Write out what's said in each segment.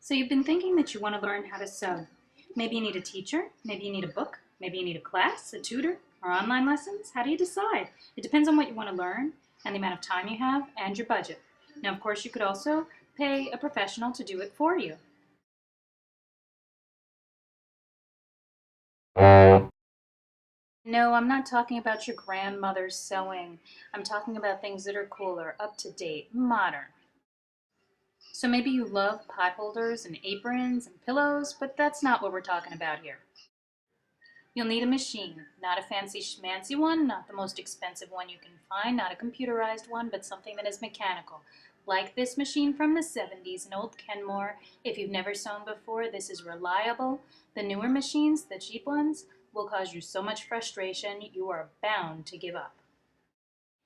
So you've been thinking that you want to learn how to sew. Maybe you need a teacher, maybe you need a book, maybe you need a class, a tutor, or online lessons. How do you decide? It depends on what you want to learn and the amount of time you have and your budget. Now, of course, you could also pay a professional to do it for you. No, I'm not talking about your grandmother's sewing. I'm talking about things that are cooler, up to date, modern. So maybe you love pot holders and aprons and pillows, but that's not what we're talking about here. You'll need a machine, not a fancy schmancy one, not the most expensive one you can find, not a computerized one, but something that is mechanical. Like this machine from the 70s, an old Kenmore. If you've never sewn before, this is reliable. The newer machines, the cheap ones, will cause you so much frustration you are bound to give up.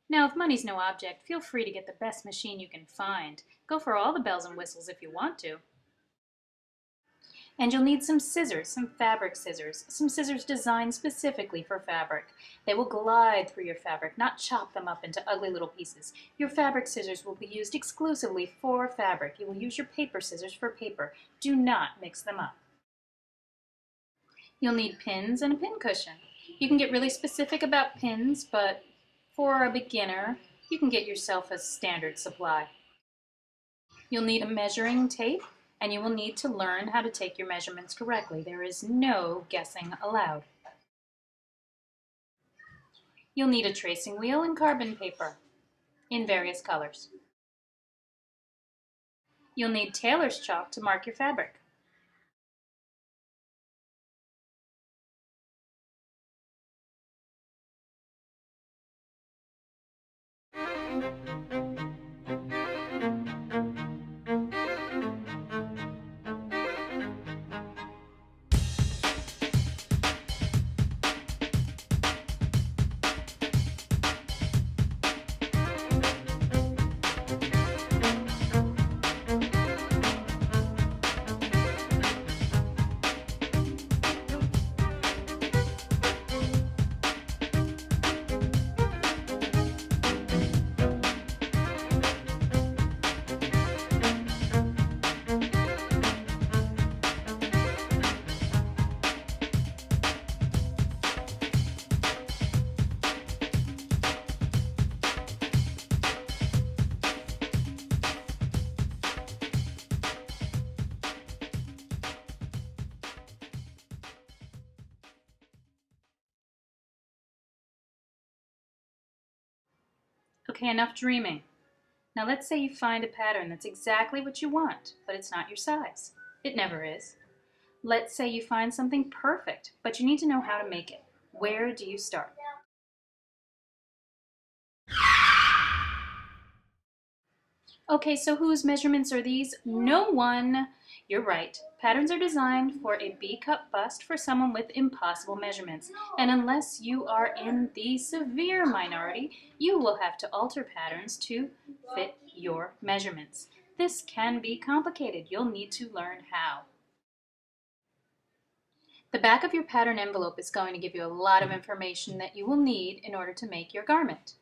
Now, if money's no object, feel free to get the best machine you can find. Go for all the bells and whistles if you want to. And you'll need some scissors, some fabric scissors, some scissors designed specifically for fabric. They will glide through your fabric, not chop them up into ugly little pieces. Your fabric scissors will be used exclusively for fabric. You will use your paper scissors for paper. Do not mix them up. You'll need pins and a pin cushion. You can get really specific about pins, but for a beginner, you can get yourself a standard supply. You'll need a measuring tape, and you will need to learn how to take your measurements correctly. There is no guessing allowed. You'll need a tracing wheel and carbon paper in various colors. You'll need tailor's chalk to mark your fabric. Okay, enough dreaming. Now let's say you find a pattern that's exactly what you want, but it's not your size. It never is. Let's say you find something perfect, but you need to know how to make it. Where do you start? Okay, so whose measurements are these? No one. You're right. Patterns are designed for a B-cup bust for someone with impossible measurements. And unless you are in the severe minority, you will have to alter patterns to fit your measurements. This can be complicated. You'll need to learn how. The back of your pattern envelope is going to give you a lot of information that you will need in order to make your garment.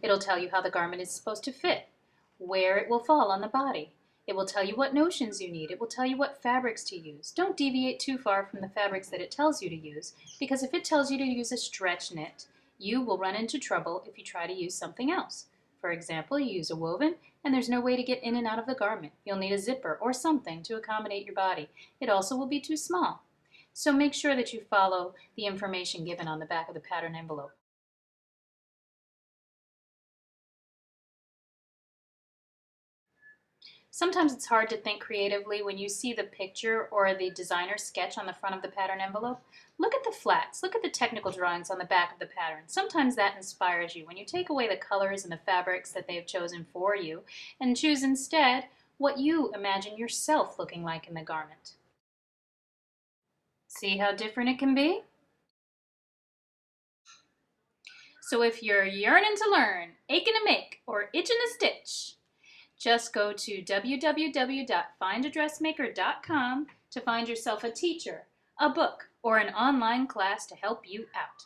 It'll tell you how the garment is supposed to fit, where it will fall on the body. It will tell you what notions you need. It will tell you what fabrics to use. Don't deviate too far from the fabrics that it tells you to use, because if it tells you to use a stretch knit, you will run into trouble if you try to use something else. For example, you use a woven, and there's no way to get in and out of the garment. You'll need a zipper or something to accommodate your body. It also will be too small. So make sure that you follow the information given on the back of the pattern envelope. Sometimes it's hard to think creatively when you see the picture or the designer sketch on the front of the pattern envelope. Look at the flats, look at the technical drawings on the back of the pattern. Sometimes that inspires you when you take away the colors and the fabrics that they have chosen for you and choose instead what you imagine yourself looking like in the garment. See how different it can be? So if you're yearning to learn, aching to make, or itching to stitch, just go to www.findadressmaker.com to find yourself a teacher, a book, or an online class to help you out.